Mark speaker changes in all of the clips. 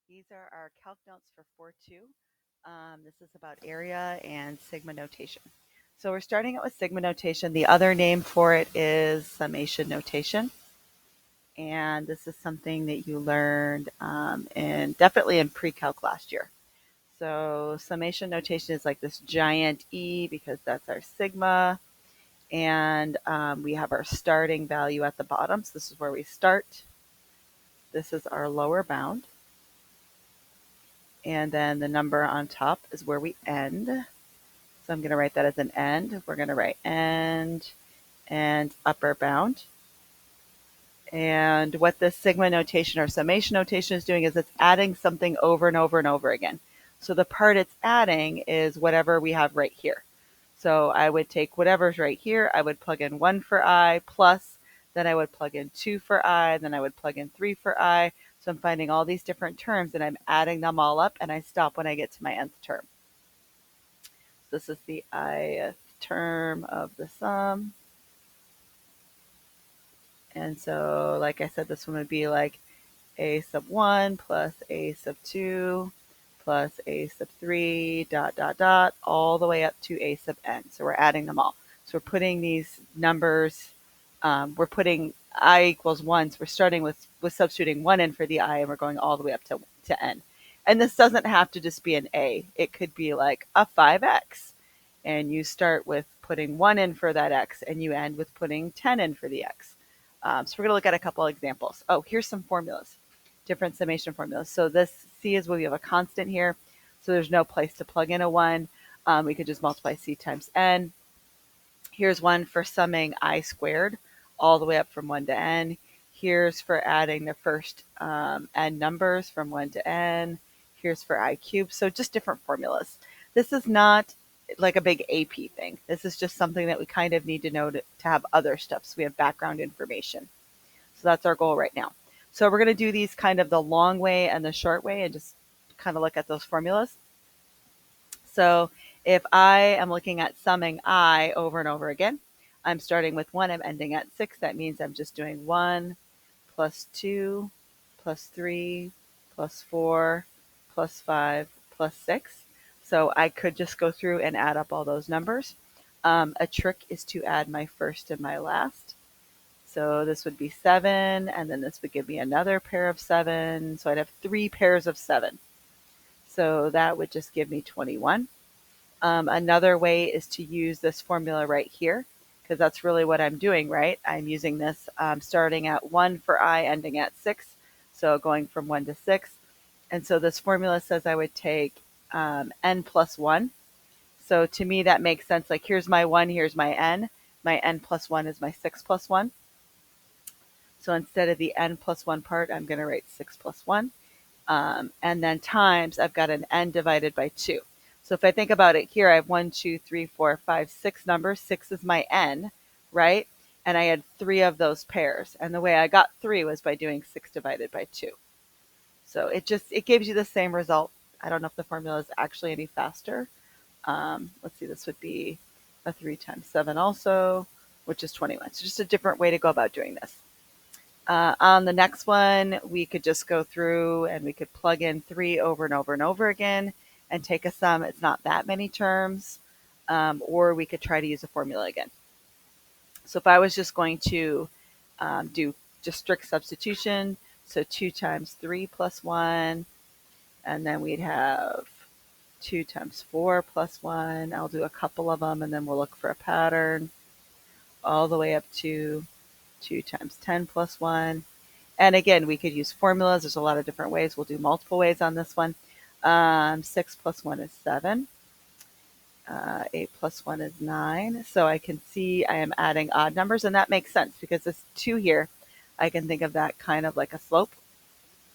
Speaker 1: These are our calc notes for 4.2. This is about area and sigma notation. So we're starting out with sigma notation. The other name for it is summation notation. And this is something that you learned definitely in pre-calc last year. So summation notation is like this giant E because that's our sigma. And we have our starting value at the bottom. So this is where we start. This is our lower bound. And then the number on top is where we end. So I'm going to write that as an end. We're going to write end and upper bound. And what this sigma notation or summation notation is doing is it's adding something over and over and over again. So the part it's adding is whatever we have right here. So I would take whatever's right here. I would plug in 1 for I plus, then I would plug in 2 for I, then I would plug in 3 for I. So I'm finding all these different terms and I'm adding them all up and I stop when I get to my nth term. This is the ith term of the sum. And so, like I said, this one would be like a sub 1 plus a sub 2 plus a sub 3 dot dot dot all the way up to a sub n. So we're adding them all. So we're putting these numbers, we're putting I equals 1. So we're starting with substituting 1 in for the I and we're going all the way up to n. And this doesn't have to just be an A. It could be like a 5x. And you start with putting 1 in for that x and you end with putting 10 in for the x. So we're going to look at a couple of examples. Oh, here's some formulas, different summation formulas. So this C is where we have a constant here. So there's no place to plug in a 1. We could just multiply C times n. Here's one for summing I squared all the way up from 1 to n. Here's for adding the first n numbers from 1 to n. Here's for I cubed. So just different formulas. This is not like a big AP thing. This is just something that we kind of need to know to have other stuff. So we have background information. So that's our goal right now. So we're going to do these kind of the long way and the short way and just kind of look at those formulas. So if I am looking at summing I over and over again, I'm starting with 1, I'm ending at 6. That means I'm just doing 1 plus 2 plus 3 plus 4 plus 5 plus 6. So I could just go through and add up all those numbers. A trick is to add my first and my last. So this would be 7, and then this would give me another pair of 7. So I'd have 3 pairs of 7. So that would just give me 21. Another way is to use this formula right here, because that's really what I'm doing, right? I'm using this starting at 1 for I, ending at 6. So going from 1 to 6. And so this formula says I would take n plus 1. So to me, that makes sense. Like here's my 1, here's my n. My n plus 1 is my 6 plus 1. So instead of the n plus 1 part, I'm going to write 6 plus 1. And then times, I've got an n divided by 2. So if I think about it here, I have 1, 2, 3, 4, 5, 6 numbers. 6 is my n, right? And I had 3 of those pairs. And the way I got 3 was by doing 6 divided by 2. So it gives you the same result. I don't know if the formula is actually any faster. Let's see, this would be a 3 times 7 also, which is 21. So just a different way to go about doing this. On the next one, we could just go through and we could plug in 3 over and over and over again and take a sum. It's not that many terms. Or we could try to use a formula again. So if I was just going to do just strict substitution, so 2 times 3 plus 1, and then we'd have 2 times 4 plus 1. I'll do a couple of them and then we'll look for a pattern all the way up to 2 times 10 plus 1. And again, we could use formulas. There's a lot of different ways. We'll do multiple ways on this one. 6 plus 1 is 7. 8 plus 1 is 9. So I can see I am adding odd numbers, and that makes sense because this 2 here, I can think of that kind of like a slope.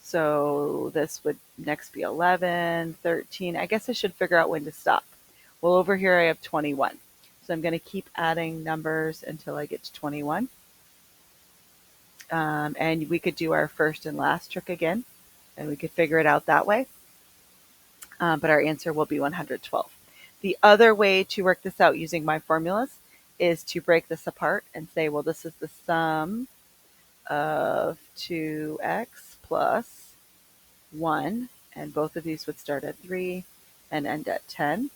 Speaker 1: So this would next be 11, 13. I guess I should figure out when to stop. Well, over here I have 21. So I'm going to keep adding numbers until I get to 21. And we could do our first and last trick again, and we could figure it out that way. But our answer will be 112. The other way to work this out using my formulas is to break this apart and say, well, this is the sum of 2x plus 1 and both of these would start at 3 and end at 10.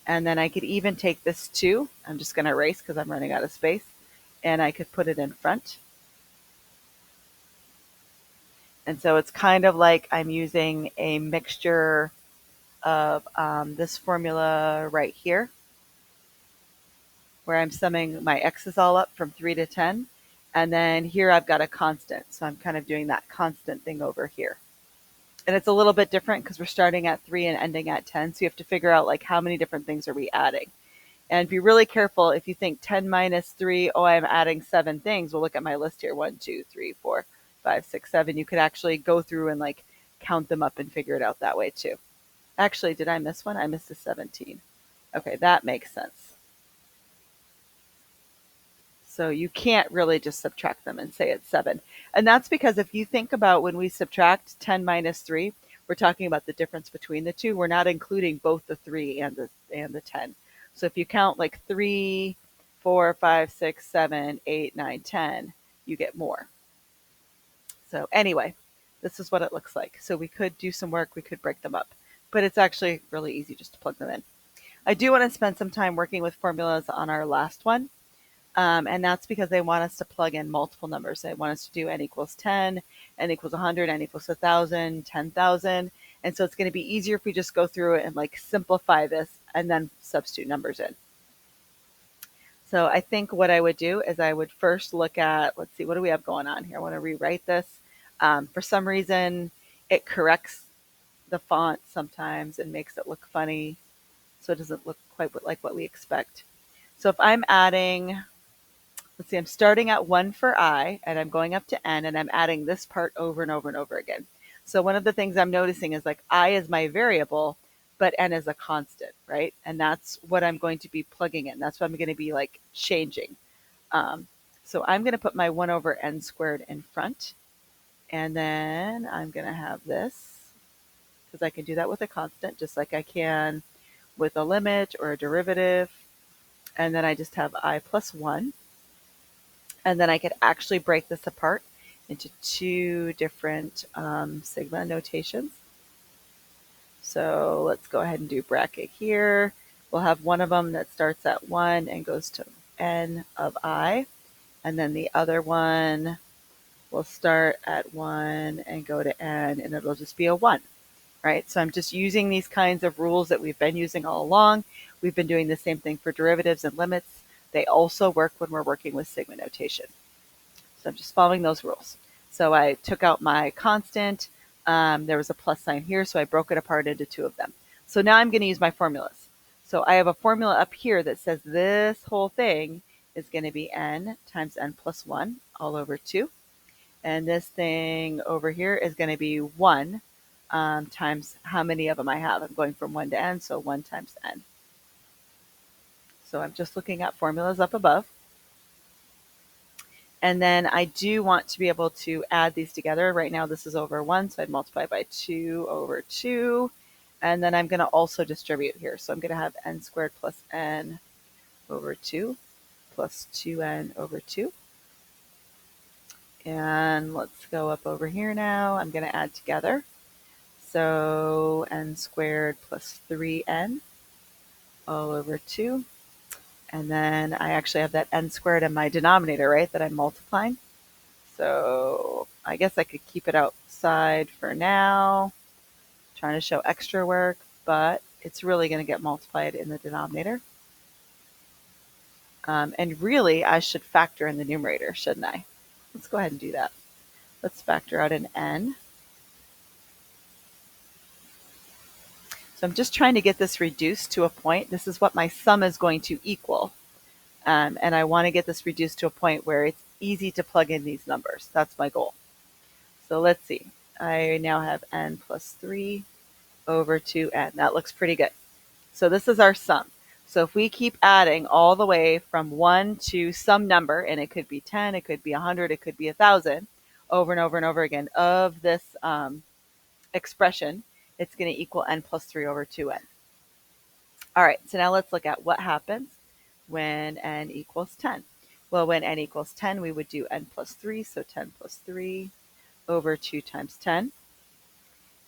Speaker 1: And then I could even take this 2. I'm just going to erase because I'm running out of space. And I could put it in front. And so it's kind of like I'm using a mixture of this formula right here, where I'm summing my x's all up from 3 to 10. And then here I've got a constant. So I'm kind of doing that constant thing over here. And it's a little bit different because we're starting at 3 and ending at 10. So you have to figure out like how many different things are we adding. And be really careful if you think 10 minus 3, oh, I'm adding 7 things. We'll look at my list here. 1, 2, 3, 4, 5, 6, 7. You could actually go through and like count them up and figure it out that way too. Actually, did I miss one? I missed a 17. Okay, that makes sense. So you can't really just subtract them and say it's 7. And that's because if you think about when we subtract 10 minus 3, we're talking about the difference between the two. We're not including both the 3 and the 10. So if you count like 3, 4, 5, 6, 7, 8, 9, 10, you get more. So anyway, this is what it looks like. So we could do some work, we could break them up, but it's actually really easy just to plug them in. I do want to spend some time working with formulas on our last one. And that's because they want us to plug in multiple numbers. They want us to do n equals 10, n equals 100, n equals 1,000, 10,000. And so it's going to be easier if we just go through it and like simplify this and then substitute numbers in. So I think what I would do is I would first look at, let's see, what do we have going on here? I want to rewrite this. For some reason, it corrects the font sometimes and makes it look funny. So it doesn't look quite like what we expect. So if I'm adding, let's see, I'm starting at 1 for I, and I'm going up to n, and I'm adding this part over and over and over again. So one of the things I'm noticing is like I is my variable, but n is a constant, right? And that's what I'm going to be plugging in. That's what I'm going to be like changing. So I'm going to put my 1 over n squared in front, and then I'm going to have this, because I can do that with a constant, just like I can with a limit or a derivative. And then I just have I plus 1. And then I could actually break this apart into 2 different sigma notations. So let's go ahead and do bracket here. We'll have one of them that starts at 1 and goes to n of I. And then the other one will start at 1 and go to n, and it'll just be a 1. Right? So I'm just using these kinds of rules that we've been using all along. We've been doing the same thing for derivatives and limits. They also work when we're working with sigma notation. So I'm just following those rules. So I took out my constant. There was a plus sign here, so I broke it apart into 2 of them. So now I'm going to use my formulas. So I have a formula up here that says this whole thing is going to be n times n plus 1 all over 2. And this thing over here is going to be 1 times how many of them I have. I'm going from 1 to n, so 1 times n. So I'm just looking at formulas up above. And then I do want to be able to add these together. Right now this is over 1, so I'd multiply by 2 over 2. And then I'm going to also distribute here. So I'm going to have n squared plus n over 2 plus 2n over 2. And let's go up over here now. I'm going to add together. So n squared plus 3n all over 2. And then I actually have that n squared in my denominator, right, that I'm multiplying. So I guess I could keep it outside for now, trying to show extra work, but it's really going to get multiplied in the denominator. And really, I should factor in the numerator, shouldn't I? Let's go ahead and do that. Let's factor out an n. So I'm just trying to get this reduced to a point. This is what my sum is going to equal. And I want to get this reduced to a point where it's easy to plug in these numbers. That's my goal. So let's see. I now have n plus 3 over 2n. That looks pretty good. So this is our sum. So if we keep adding all the way from 1 to some number, and it could be 10, it could be 100, it could be 1,000, over and over and over again of this expression, it's going to equal n plus 3 over 2n. All right, so now let's look at what happens when n equals 10. Well, when n equals 10, we would do n plus 3, so 10 plus 3 over 2 times 10.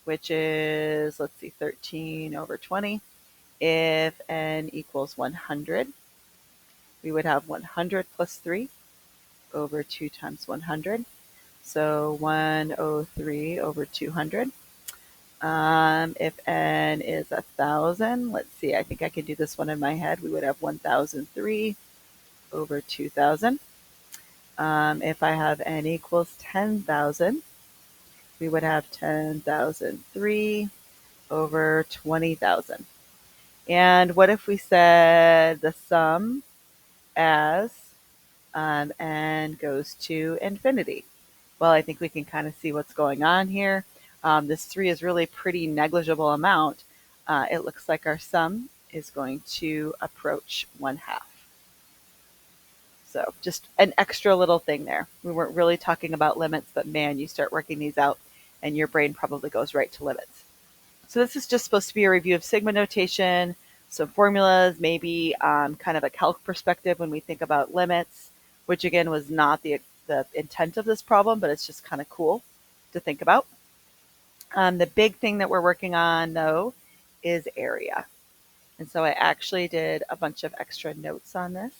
Speaker 1: which is, let's see, 13 over 20. If n equals 100, we would have 100 plus 3 over 2 times 100. So 103 over 200. If n is 1,000, let's see, I think I can do this one in my head. We would have 1,003 over 2,000. If I have n equals 10,000, we would have 10,003 over 20,000. And what if we said the sum as n goes to infinity? Well, I think we can kind of see what's going on here. This 3 is really pretty negligible amount. It looks like our sum is going to approach 1/2. So just an extra little thing there. We weren't really talking about limits, but man, you start working these out and your brain probably goes right to limits. So this is just supposed to be a review of sigma notation, some formulas, maybe kind of a calc perspective when we think about limits, which again was not the intent of this problem, but it's just kind of cool to think about. The big thing that we're working on, though, is area. And so I actually did a bunch of extra notes on this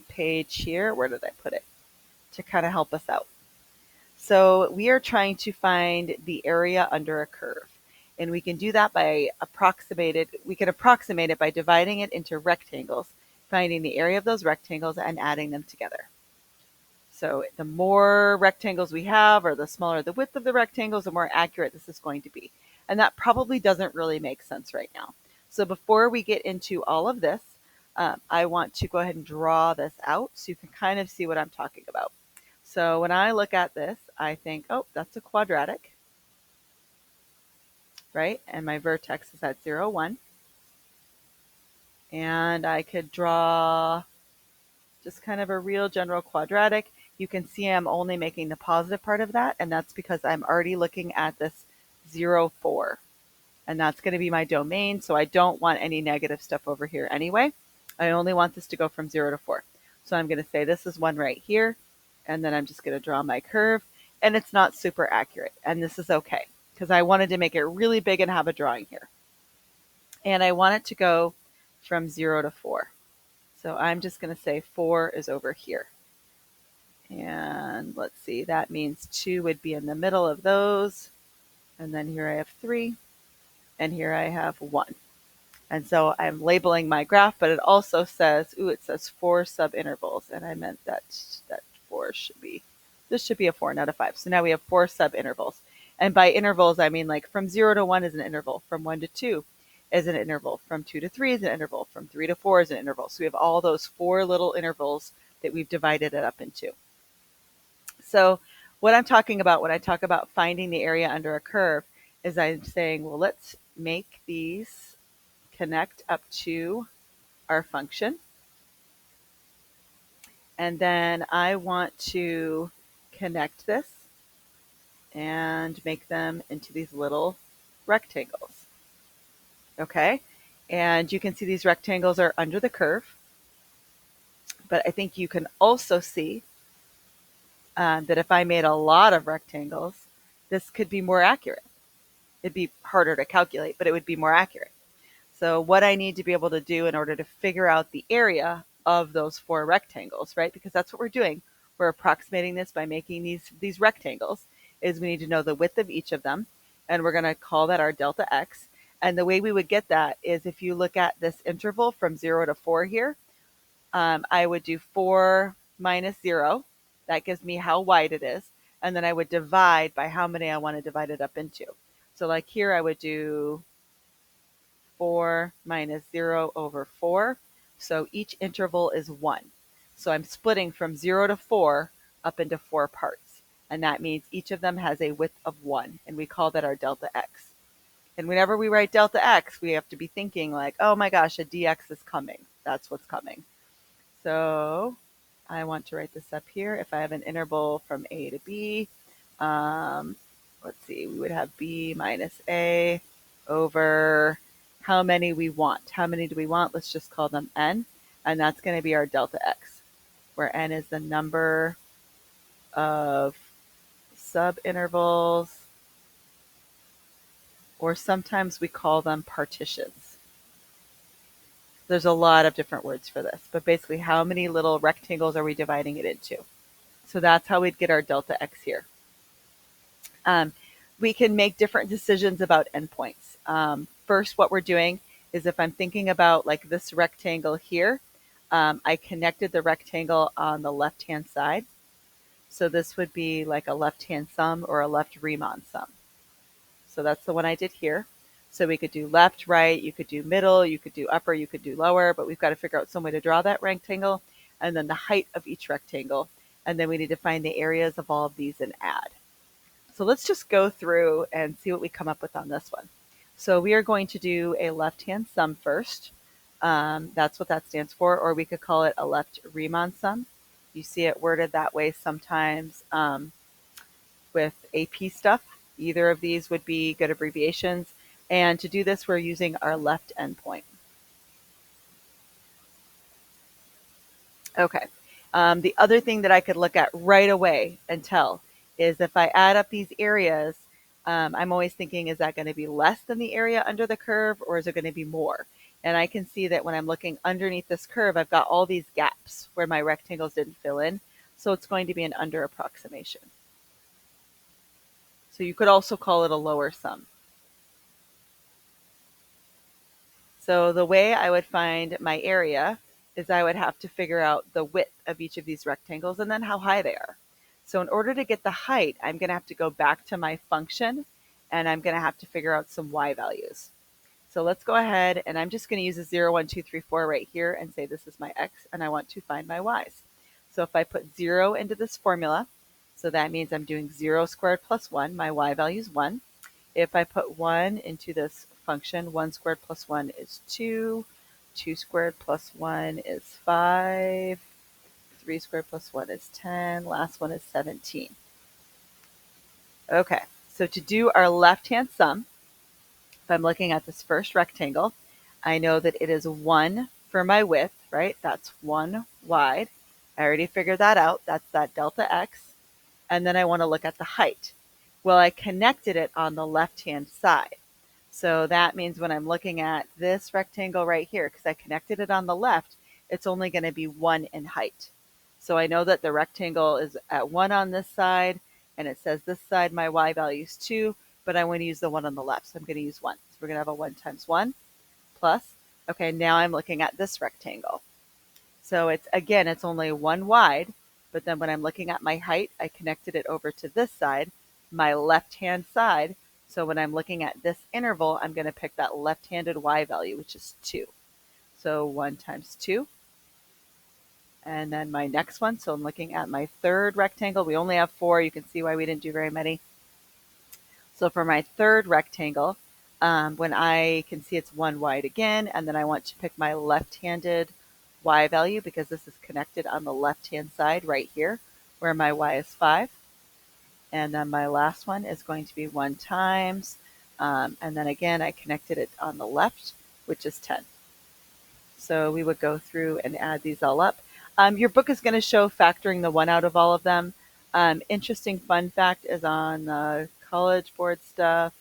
Speaker 1: page here. Where did I put it? To kind of help us out. So we are trying to find the area under a curve. And we can do that by approximate it by dividing it into rectangles, finding the area of those rectangles and adding them together. So the more rectangles we have, or the smaller the width of the rectangles, the more accurate this is going to be. And that probably doesn't really make sense right now. So before we get into all of this, I want to go ahead and draw this out so you can kind of see what I'm talking about. So when I look at this, I think, oh, that's a quadratic, right? And my vertex is at 0, 1. And I could draw just kind of a real general quadratic. You can see I'm only making the positive part of that, and that's because I'm already looking at this 0, 4. And that's going to be my domain, so I don't want any negative stuff over here anyway. I only want this to go from 0 to 4. So I'm going to say this is 1 right here, and then I'm just going to draw my curve, and it's not super accurate, and this is okay, because I wanted to make it really big and have a drawing here. And I want it to go from 0 to 4. So I'm just going to say 4 is over here. And let's see, that means 2 would be in the middle of those. And then here I have 3, and here I have 1. And so I'm labeling my graph, but it also says, it says 4 subintervals. And I meant that 4 should be, this should be a 4, not a 5. So now we have 4 subintervals. And by intervals, I mean like from 0 to 1 is an interval, from 1 to 2 is an interval, from 2 to 3 is an interval, from 3 to 4 is an interval. So we have all those 4 little intervals that we've divided it up into. So what I'm talking about when I talk about finding the area under a curve is I'm saying, well, let's make these connect up to our function. And then I want to connect this and make them into these little rectangles. Okay, and you can see these rectangles are under the curve, but I think you can also see that if I made a lot of rectangles, this could be more accurate. It'd be harder to calculate, but it would be more accurate. So what I need to be able to do in order to figure out the area of those 4 rectangles, right? Because that's what we're doing. We're approximating this by making these rectangles, is we need to know the width of each of them, and we're going to call that our delta x. And the way we would get that is if you look at this interval from 0 to 4 here, I would do 4 minus 0. That gives me how wide it is. And then I would divide by how many I want to divide it up into. So like here I would do 4 minus 0 over 4. So each interval is 1. So I'm splitting from 0 to 4 up into 4 parts. And that means each of them has a width of 1. And we call that our delta x. And whenever we write delta x, we have to be thinking like, oh my gosh, a dx is coming. That's what's coming. So I want to write this up here. If I have an interval from a to b, let's see, we would have b minus a over how many we want. How many do we want? Let's just call them n. And that's going to be our delta x, where n is the number of subintervals or sometimes we call them partitions. There's a lot of different words for this, but basically how many little rectangles are we dividing it into? So that's how we'd get our delta x here. We can make different decisions about endpoints. First, what we're doing is if I'm thinking about like this rectangle here, I connected the rectangle on the left-hand side. So this would be like a left-hand sum or a left Riemann sum. So that's the one I did here. So we could do left, right, you could do middle, you could do upper, you could do lower, but we've got to figure out some way to draw that rectangle and then the height of each rectangle. And then we need to find the areas of all of these and add. So let's just go through and see what we come up with on this one. So we are going to do a left-hand sum first. That's what that stands for, or we could call it a left Riemann sum. You see it worded that way sometimes with AP stuff. Either of these would be good abbreviations. And to do this, we're using our left endpoint. Okay. The other thing that I could look at right away and tell is if I add up these areas, I'm always thinking, is that going to be less than the area under the curve or is it going to be more? And I can see that when I'm looking underneath this curve, I've got all these gaps where my rectangles didn't fill in. So it's going to be an under approximation. So you could also call it a lower sum. So the way I would find my area is I would have to figure out the width of each of these rectangles and then how high they are. So in order to get the height, I'm going to have to go back to my function and I'm going to have to figure out some y values. So let's go ahead and I'm just going to use a 0, 1, 2, 3, 4 right here and say this is my x and I want to find my y's. So if I put 0 into this formula, so that means I'm doing 0 squared plus 1, my y value is 1. If I put 1 into this function, 1 squared plus 1 is 2, 2 squared plus 1 is 5, 3 squared plus 1 is 10, last one is 17. Okay, so to do our left-hand sum, if I'm looking at this first rectangle, I know that it is 1 for my width, right? That's 1 wide. I already figured that out. That's that delta x. And then I want to look at the height. Well, I connected it on the left-hand side. So that means when I'm looking at this rectangle right here, because I connected it on the left, it's only going to be 1 in height. So I know that the rectangle is at 1 on this side, and it says this side my y value is 2, but I want to use the 1 on the left, so I'm going to use 1. So we're going to have a 1 times 1 plus. Okay, now I'm looking at this rectangle. So it's only 1 wide, but then when I'm looking at my height, I connected it over to this side, my left-hand side. So when I'm looking at this interval, I'm going to pick that left-handed y value, which is 2. So 1 times 2. And then my next one, so I'm looking at my third rectangle. We only have 4. You can see why we didn't do very many. So for my third rectangle, when I can see it's 1 wide again, and then I want to pick my left-handed y value because this is connected on the left-hand side right here where my y is 5. And then my last one is going to be 1 times, and then again, I connected it on the left, which is 10. So we would go through and add these all up. Your book is going to show factoring the 1 out of all of them. Interesting fun fact is on the College Board stuff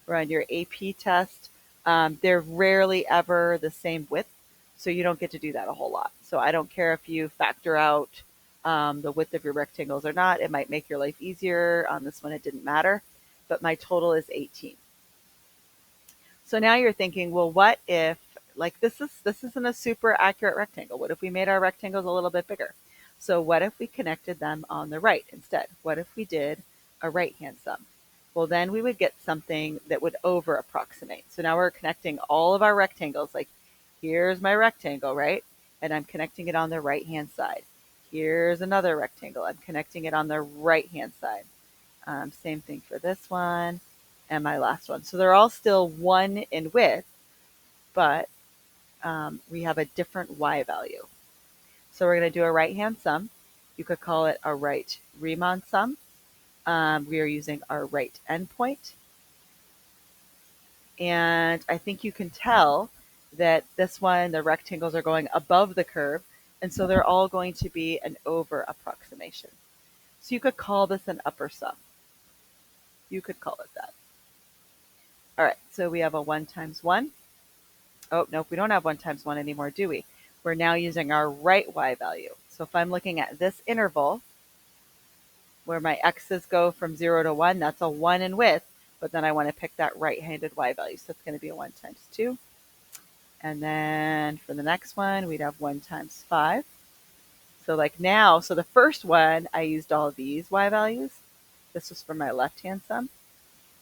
Speaker 1: or on your AP test. They're rarely ever the same width, so you don't get to do that a whole lot. So I don't care if you factor out the width of your rectangles or not. It might make your life easier. On this one, it didn't matter, but my total is 18. So now you're thinking, well, what if, like this isn't a super accurate rectangle. What if we made our rectangles a little bit bigger? So what if we connected them on the right instead? What if we did a right-hand sum? Well, then we would get something that would over approximate. So now we're connecting all of our rectangles. Like here's my rectangle, right? And I'm connecting it on the right-hand side. Here's another rectangle. I'm connecting it on the right-hand side. Same thing for this one and my last one. So they're all still 1 in width, but we have a different y value. So we're going to do a right-hand sum. You could call it a right Riemann sum. We are using our right endpoint. And I think you can tell that this one, the rectangles are going above the curve, and so they're all going to be an over approximation. So you could call this an upper sum. You could call it that. All right, so we have a 1 times 1. Oh, nope, we don't have 1 times 1 anymore, do we? We're now using our right y value. So if I'm looking at this interval where my x's go from 0 to 1, that's a 1 in width, but then I want to pick that right-handed y value. So it's going to be a 1 times 2. And then for the next one, we'd have 1 times 5. So like now, so the first one, I used all of these y values. This was for my left-hand sum.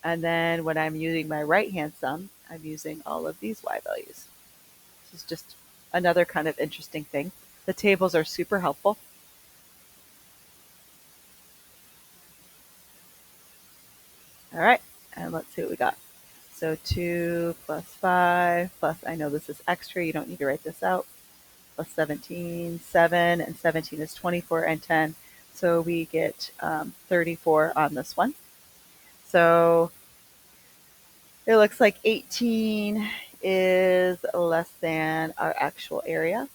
Speaker 1: And then when I'm using my right-hand sum, I'm using all of these y values. This is just another kind of interesting thing. The tables are super helpful. All right, and let's see what we got. So 2 plus 5 plus, I know this is extra, you don't need to write this out, plus 17, 7, and 17 is 24, and 10. So we get 34 on this one. So it looks like 18 is less than our actual area,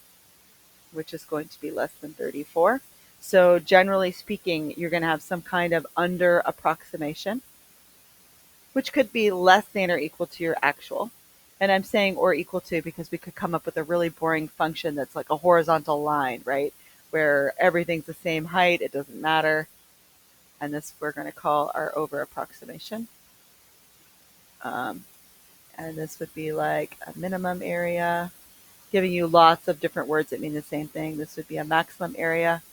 Speaker 1: which is going to be less than 34. So generally speaking, you're going to have some kind of under approximation, which could be less than or equal to your actual. And I'm saying or equal to because we could come up with a really boring function that's like a horizontal line, right? Where everything's the same height, it doesn't matter. And this we're going to call our over approximation. And this would be like a minimum area, giving you lots of different words that mean the same thing. This would be a maximum area.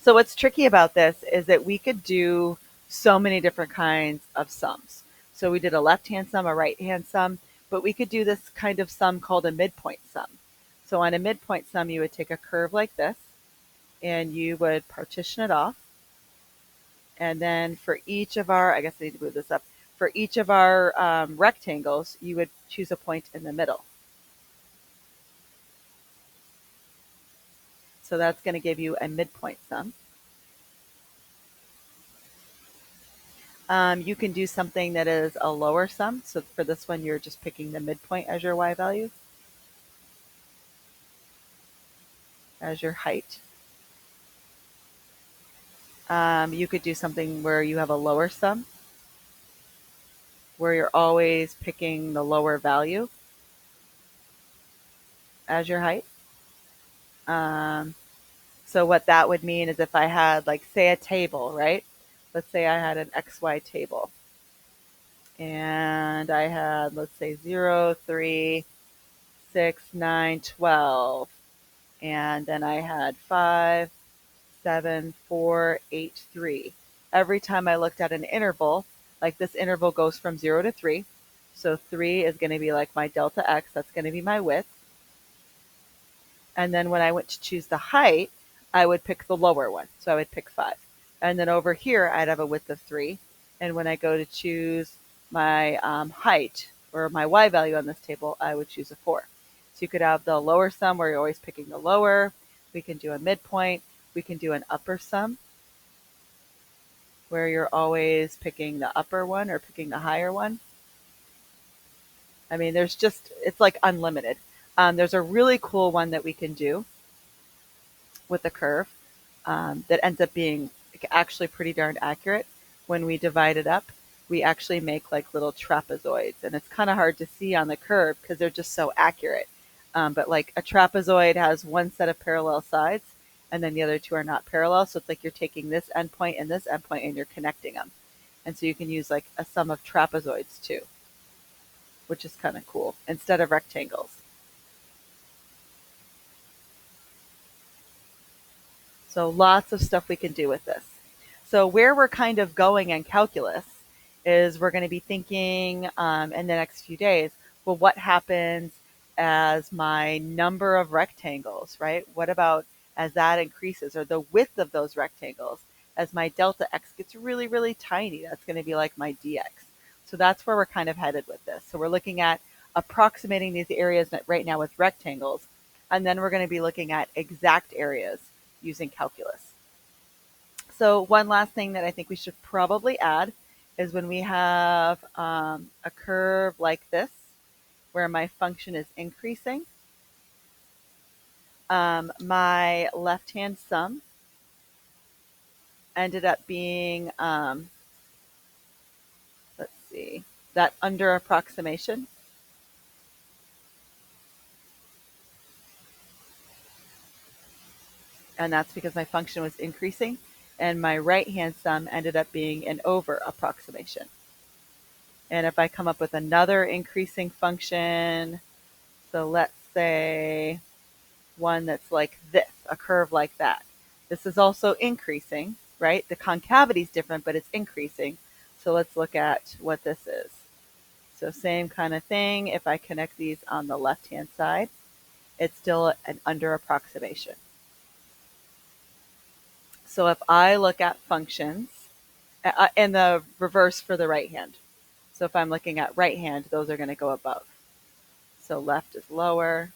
Speaker 1: So what's tricky about this is that we could do so many different kinds of sums. So we did a left-hand sum, a right-hand sum, but we could do this kind of sum called a midpoint sum. So on a midpoint sum, you would take a curve like this, and you would partition it off. And then for each of our, I guess I need to move this up, for each of our rectangles, you would choose a point in the middle. So that's going to give you a midpoint sum. You can do something that is a lower sum. So for this one, you're just picking the midpoint as your y value, as your height. You could do something where you have a lower sum, where you're always picking the lower value as your height. So what that would mean is if I had, like, say, a table, right? Let's say I had an XY table. And I had, let's say, 0, 3, 6, 9, 12. And then I had 5, 7, 4, 8, 3. Every time I looked at an interval, like this interval goes from 0 to 3. So 3 is going to be like my delta x. That's going to be my width. And then when I went to choose the height, I would pick the lower one. So I would pick 5. And then over here, I'd have a width of 3. And when I go to choose my height or my y value on this table, I would choose a 4. So you could have the lower sum where you're always picking the lower. We can do a midpoint. We can do an upper sum where you're always picking the upper one or picking the higher one. I mean, it's like unlimited. There's a really cool one that we can do with a curve that ends up being actually pretty darn accurate. When we divide it up, we actually make like little trapezoids. And it's kind of hard to see on the curve because they're just so accurate. But like a trapezoid has one set of parallel sides, and then the other two are not parallel. So it's like you're taking this endpoint and this endpoint and you're connecting them. And so you can use like a sum of trapezoids too, which is kind of cool, instead of rectangles. So lots of stuff we can do with this. So where we're kind of going in calculus is we're going to be thinking in the next few days, well, what happens as my number of rectangles, right? What about as that increases, or the width of those rectangles? As my delta x gets really, really tiny, that's going to be like my dx. So that's where we're kind of headed with this. So we're looking at approximating these areas right now with rectangles, and then we're going to be looking at exact areas using calculus. So one last thing that I think we should probably add is when we have a curve like this, where my function is increasing, my left-hand sum ended up being, let's see, that under approximation? And that's because my function was increasing, and my right-hand sum ended up being an over approximation. And if I come up with another increasing function, so let's say one that's like this, a curve like that. This is also increasing, right? The concavity is different, but it's increasing. So let's look at what this is. So same kind of thing. If I connect these on the left-hand side, it's still an under approximation. So if I look at functions, and the reverse for the right hand. So if I'm looking at right hand, those are going to go above. So left is lower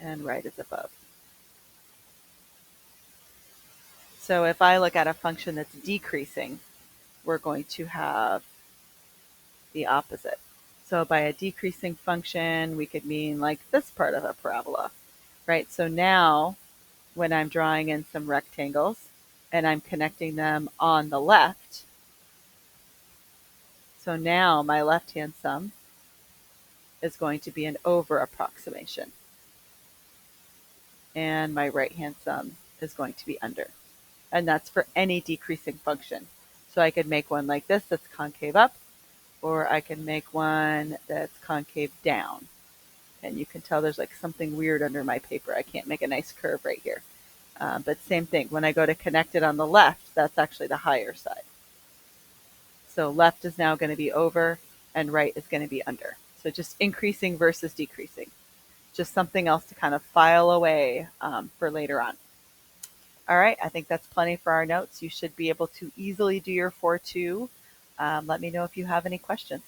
Speaker 1: and right is above. So if I look at a function that's decreasing, we're going to have the opposite. So by a decreasing function, we could mean like this part of a parabola, right? So now when I'm drawing in some rectangles and I'm connecting them on the left, so now my left-hand sum is going to be an over approximation, and my right-hand sum is going to be under. And that's for any decreasing function. So I could make one like this that's concave up, or I can make one that's concave down. And you can tell there's like something weird under my paper. I can't make a nice curve right here. But same thing, when I go to connect it on the left, that's actually the higher side. So left is now going to be over and right is going to be under. So just increasing versus decreasing. Just something else to kind of file away for later on. All right, I think that's plenty for our notes. You should be able to easily do your 4-2. Let me know if you have any questions.